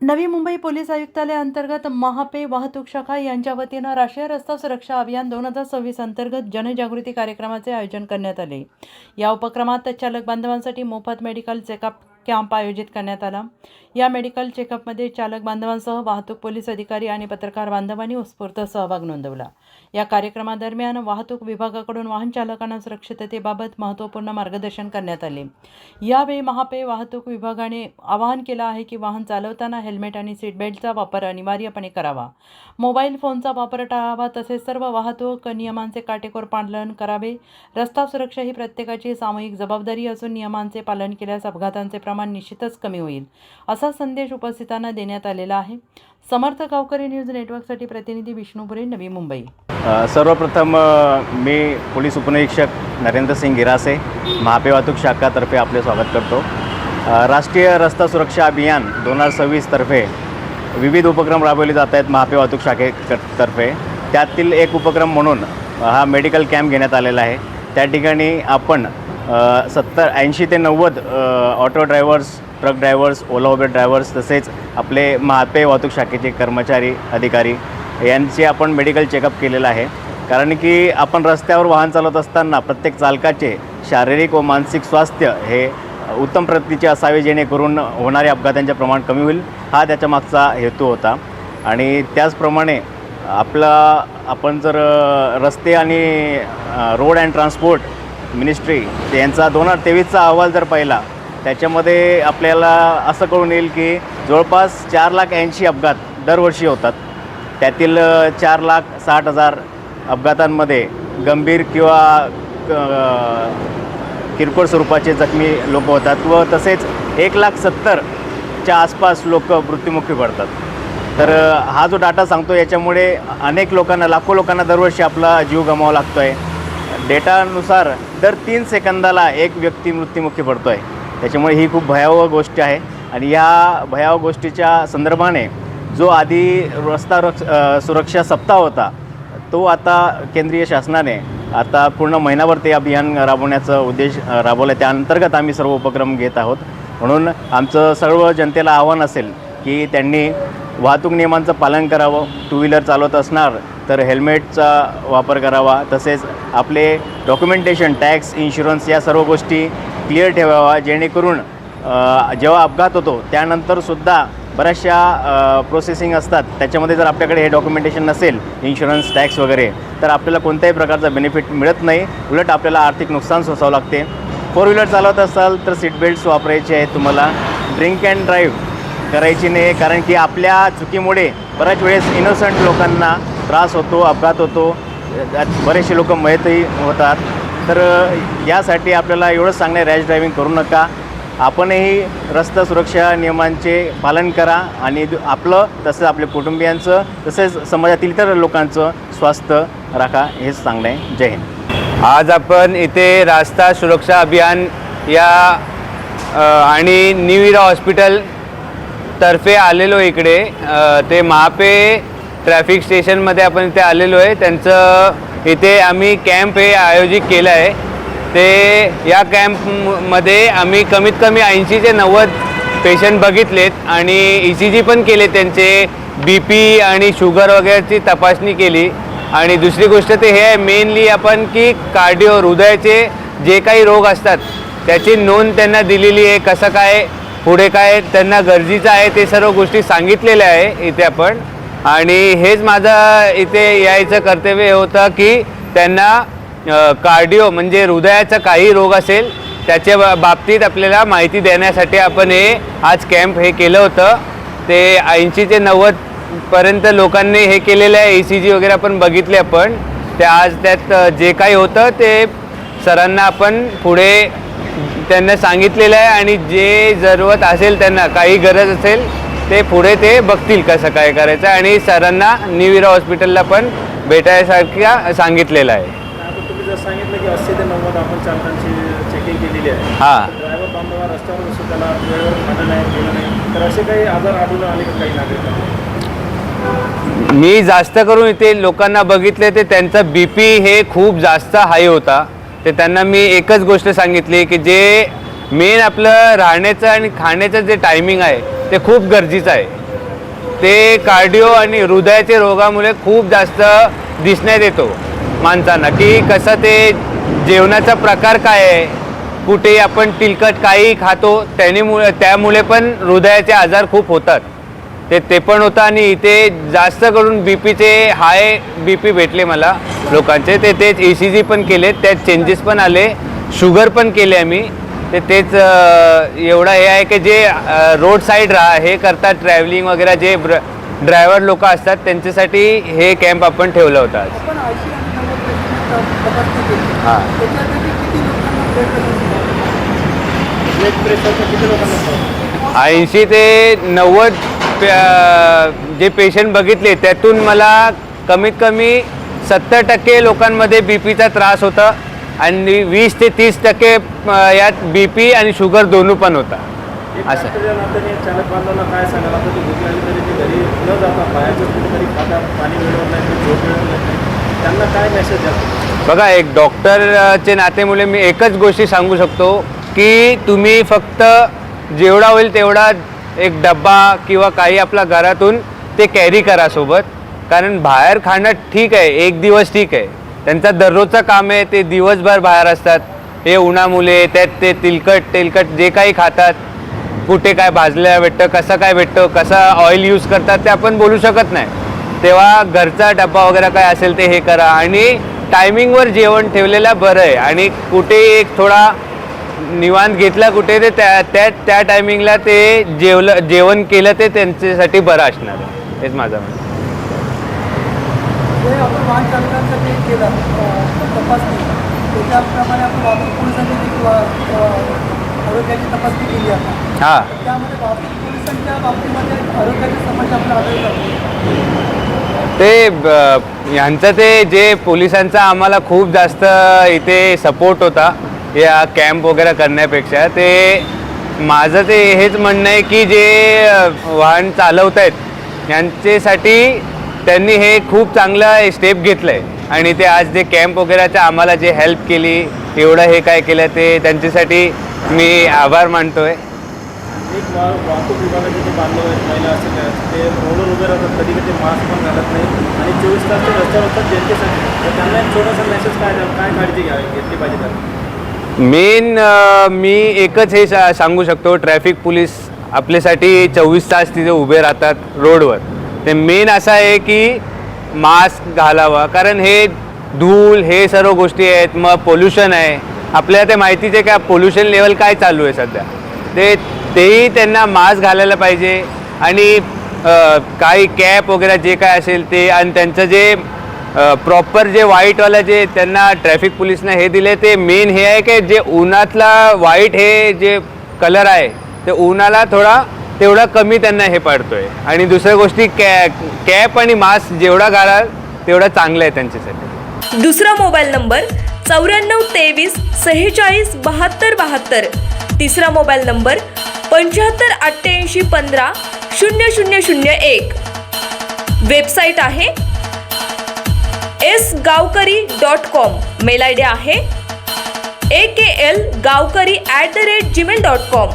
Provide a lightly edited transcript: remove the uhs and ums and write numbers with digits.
Navi Mumbai police आयुक्तालय अंतर्गत महापे वाहतूक शाखा यांच्या वतीनं राष्ट्रीय रस्ता सुरक्षा अभियान 2026 अंतर्गत जनजागृती कार्यक्रमाचे आयोजन करण्यात आले। या उपक्रमात चालक बांधवांसाठी मोफत मेडिकल चेकअप कॅम्प आयोजित करण्यात आला। या मेडिकल चेकअपमध्ये चालक बांधवांसह वाहतूक पोलीस अधिकारी आणि पत्रकार बांधवांनी उत्स्फूर्त सहभाग नोंदवला। या कार्यक्रमादरम्यान वाहतूक विभागाकडून वाहन चालकांना सुरक्षिततेबाबत महत्त्वपूर्ण मार्गदर्शन करण्यात आले। यावेळी महापे वाहतूक विभागाने आवाहन केलं आहे की वाहन चालवताना हेल्मेट आणि सीट बेल्टचा वापर अनिवार्यपणे करावा, मोबाईल फोनचा वापर टाळावा, तसेच सर्व वाहतूक नियमांचे काटेकोर पालन करावे। रस्ता सुरक्षा ही प्रत्येकाची सामूहिक जबाबदारी असून नियमांचे पालन केल्यास अपघातांचे प्रमाण निश्चितच कमी होईल, असा संदेश उपस्थितांना देण्यात आलेला आहे। समर्थ गावकरी न्यूज नेटवर्कसाठी प्रतिनिधी विष्णुपुरे, नवी मुंबई। सर्वप्रथम मी पोलीस उपनिरीक्षक नरेंद्र सिंग गिरासे, महापे वाहतूक शाखातर्फे आपले स्वागत करतो। राष्ट्रीय रस्ता सुरक्षा अभियान 2026 तर्फे विविध उपक्रम राबवले जात आहेत महापे वाहतूक शाखेतर्फे। त्यातील एक उपक्रम म्हणून हा मेडिकल कॅम्प घेण्यात आलेला आहे। त्या ठिकाणी आपण 80 ते 90 ऑटो ड्रायव्हर्स, ट्रक ड्रायव्हर्स, ओला उबेर ड्रायव्हर्स, तसेच आपले महापे वाहतूक शाखेचे कर्मचारी, अधिकारी यांचे आपण मेडिकल चेकअप केलेलं आहे। कारण की आपण रस्त्यावर वाहन चालवत असताना प्रत्येक चालकाचे शारीरिक व मानसिक स्वास्थ्य हे उत्तम प्रतीचे असावे, जेणेकरून होणाऱ्या अपघातांचे प्रमाण कमी होईल, हा त्याच्या मागचा हेतू होता। आणि त्याचप्रमाणे आपण जर रस्ते आणि रोड अँड ट्रान्सपोर्ट मिनिस्ट्री यांचा 2023चा अहवाल जर पाहिला, त्याच्यामध्ये आपल्याला असं कळून येईल की जवळपास 4,80,000 अपघात दरवर्षी होतात। त्यातील 4,60,000 अपघातांमध्ये गंभीर किंवा किरकोळ स्वरूपाचे जखमी लोक होतात व तसेच 1,70,000च्या आसपास लोक मृत्युमुखी पडतात। तर हा जो डाटा सांगतो, याच्यामुळे अनेक लोकांना, लाखो लोकांना दरवर्षी आपला जीव गमावा लागतो आहे। डेटानुसार दर 3 सेकंदाला एक व्यक्ती मृत्युमुखी पडतो आहे। त्याच्यामुळे ही खूप भयावह गोष्ट आहे। आणि या भयावह गोष्टीच्या संदर्भाने जो आधी रस्ता सुरक्षा सप्ताह होता, तो आता केंद्रीय शासनाने आता पूर्ण महिनाभर ते अभियान राबवण्याचा उद्देश राबवला आहे। त्या अंतर्गत आम्ही सर्व उपक्रम घेत आहोत। म्हणून आमचं सर्व जनतेला आव्हान असेल की त्यांनी वाहतूक नियमांचं पालन करावं। टू व्हीलर चालवत असणार तर हेल्मेटचा वापर करावा, तसेच आपले डॉक्युमेंटेशन, टॅक्स, इन्शुरन्स या सर्व गोष्टी क्लिअर ठेवावा, जेणेकरून जेव्हा अपघात होतो त्यानंतरसुद्धा बऱ्याचशा प्रोसेसिंग असतात, त्याच्यामध्ये जर आपल्याकडे हे डॉक्युमेंटेशन नसेल, इन्शुरन्स, टॅक्स वगैरे, तर आपल्याला कोणत्याही प्रकारचा बेनिफिट मिळत नाही, उलट आपल्याला आर्थिक नुकसान सोसावं लागते। 4 व्हीलर चालवत असाल तर सीट बेल्ट्स वापरायचे आहेत तुम्हाला। ड्रिंक अँड ड्राईव्ह करायची नाही, कारण की आपल्या चुकीमुळे बऱ्याच वेळेस इनोसंट लोकांना त्रास होतो, अपघात होतो, बरेचसे लोक मयतही होतात। तर यासाठी आपल्याला एवढंच सांगणं आहे, रॅश ड्रायव्हिंग करू नका। आपणही रस्ता सुरक्षा नियमांचे पालन करा आणि आपलं, तसंच आपल्या कुटुंबियांचं, तसेच समाजातील इतर लोकांचं स्वास्थ्य राखा, हेच सांगणं आहे। जय हिंद। आज आपण इथे रस्ता सुरक्षा अभियान या आणि न्यू इरा हॉस्पिटल तर्फे आलेलो इकडे। ते महापे ट्रॅफिक स्टेशनमध्ये आपण इथे आलेलो आहे। त्यांचं इथे आम्ही कॅम्प हे आयोजित केलं आहे। ते या कॅम्पमध्ये आम्ही कमीत कमी 80 ते 90 पेशंट बघितलेत आणि ECG पण केले, त्यांचे BP आणि शुगर वगैरेची तपासणी केली। आणि दुसरी गोष्ट ते हे आहे मेनली आपण की कार्डिओ, हृदयाचे जे काही रोग असतात त्याची नोंद त्यांना दिलेली आहे, कसं काय पुढे काय त्यांना गरजेचं आहे ते सर्व गोष्टी सांगितलेल्या आहे इथे आपण। आणि हेच माझं इथे यायचं कर्तव्य होतं की त्यांना कार्डिओ म्हणजे हृदयाचा काही रोग असेल त्याच्या बाबतीत आपल्याला माहिती देण्यासाठी आपण हे आज कॅम्प हे केलं होतं। ते 80 ते 90 पर्यंत लोकांनी हे केलेलं आहे। ECG वगैरे आपण बघितले आपण। ते आज त्यात जे काही होतं ते सरांना आपण पुढे त्यांना सांगितलेलं आहे आणि जे जरूरत असेल, त्यांना काही गरज असेल ते पुढे ते बघतील कसं काय करायचं। आणि सरांना न्यू इरा हॉस्पिटलला पण भेटायसारखं सांगितलेलं आहे। जर सांगितलं की 80 ते 90 आपण चालकांची चेकिंग केलेली आहे, हां, ड्रायव्हर बांधवा रस्त्यावर असतो, त्याला वेळेवर खाणं नाही, गेलं नाही, तर असे काही आजार आढळून आले का काही नागरिकांना? मी जास्त करून इथे लोकांना बघितले ते त्यांचं BP हे खूप जास्त हाय होता। ते त्यांना मी एकच गोष्ट सांगितली की जे मेन आपलं राहण्याचं आणि खाण्याचं जे टायमिंग आहे ते खूप गरजेचं आहे। ते कार्डिओ आणि हृदयाच्या रोगामुळे खूप जास्त दिसण्यात येतो माणसांना, की कसं ते जेवणाचा प्रकार काय आहे, कुठे आपण तिलकट काही खातो त्यामुळे पण हृदयाचे आजार खूप होतात. ते पण होतं. आणि इथे जास्त करून बीपीचे हाय बीपी भेटले मला लोकांचे. तेच ECG पण केले, त्यात चेंजेस पण आले, शुगर पण केले आम्ही. तेच एवढं हे आहे की जे रोड साईड हे करतात ट्रॅव्हलिंग वगैरे, जे ड्रायव्हर लोक असतात त्यांच्यासाठी हे कॅम्प आपण ठेवला होता आज. हां, ब्लड प्रेशरचं किती लोकांना 80 ते 90 जे पेशंट बघितले त्यातून मला कमीत कमी 70% लोकांमध्ये बीपीचा त्रास होता आणि 20 ते 30% यात बीपी आणि शुगर दोन्ही पण होता. असं डॉक्टरच्या नात्याने चालक बांधवांना काय सांगाल? आता ती भूक लागली तरी ते घरी न जाता बाहेरचं कुठेतरी खातात, पाणी मिळवत नाही, झोप मिळवत नाही, त्यांना काय मेसेज द्याल? बघा, एक डॉक्टरचे नातेमुळे मी एकच गोष्टी सांगू शकतो की तुम्ही फक्त जेवढा होईल तेवढा एक डब्बा किंवा काही आपला घरातून ते कॅरी करा सोबत. कारण बाहेर खाणं ठीक आहे, एक दिवस ठीक आहे, त्यांचा दररोजचं काम आहे, ते दिवसभर बाहेर असतात. हे उन्हामुळे त्यात ते तेलकट जे काही खातात, कुठे काय भाजल्या भेटतं, कसं काय भेटतं, कसा ऑइल यूज करतात ते आपण बोलू शकत नाही. तेव्हा घरचा डब्बा वगैरे काय असेल ते हे करा आणि टायमिंगवर जेवण ठेवलेला बरं आहे. आणि कुठे एक थोडा निवांत घेतला कुठे ते त्या टायमिंगला ते जेवण केलं ते त्यांच्यासाठी बरं असणार आहे. हेच माझं म्हणणं. जे आपण वाहन चालकांसाठी केलं तपासणी, त्याच्याप्रमाणे आपण वाहतूक पोलिसांनी किंवा आरोग्याची तपासणी केली आहे. हां, त्यामध्ये वाहतूक पोलिसांच्या बाबतीमध्ये आरोग्याची समस्या आपल्याला आढळली. ते ह्यांचं ते जे पोलिसांचा आम्हाला खूप जास्त इथे सपोर्ट होता या कॅम्प वगैरे करण्यापेक्षा. ते माझं ते हेच म्हणणं आहे की जे वाहन चालवत आहेत यांच्यासाठी त्यांनी हे खूप चांगलं स्टेप घेतलं आहे. आणि ते आज जे कॅम्प वगैरेचं आम्हाला जे हेल्प केली, एवढं हे काय केलं, ते त्यांच्यासाठी मी आभार मानतो आहे. एक वाहतूक विभागाचे जे बांधव आहेत, महिला असेल ते रोडवर उभे राहतात, कधी कधी मास्क पण घालत नाही आणि 24 तास ते रस्त्यावर असतात जनतेसाठी. तर त्यांना एक छोटासा मेसेज काय द्याल, काय काळजी घेतली पाहिजे त्यांना? मी एकच हे सांगू शकतो, ट्रॅफिक पोलीस आपल्यासाठी 24 तास तिथे उभे राहतात रोडवर. ते मेन असं आहे की मास्क घालावा, कारण हे धूळ हे सर्व गोष्टी आहेत. मग पोल्युशन आहे, आपल्याला ते माहितीच आहे का पोल्युशन लेवल काय चालू आहे सध्या. तेही त्यांना मास्क घालायला पाहिजे. आणि काही कॅप वगैरे जे काय असेल ते, आणि त्यांचं जे प्रॉपर जे व्हाईटवालं जे त्यांना ट्रॅफिक पोलिसनं हे दिले, ते मेन हे आहे की जे उन्हातला व्हाईट हे जे कलर आहे ते उन्हाला तेवढा कमी त्यांना हे पडतोय. आणि दुसऱ्या गोष्टी कॅप आणि मास्क जेवढा घालाल तेवढा चांगलं आहे त्यांच्यासाठी. दुसरा मोबाईल नंबर 94 23 46 72 72. तिसरा मोबाईल नंबर 75 88 15 0001. वेबसाईट आहे sgavkari.com. मेल ID आहे aklgavkari@gmail.com.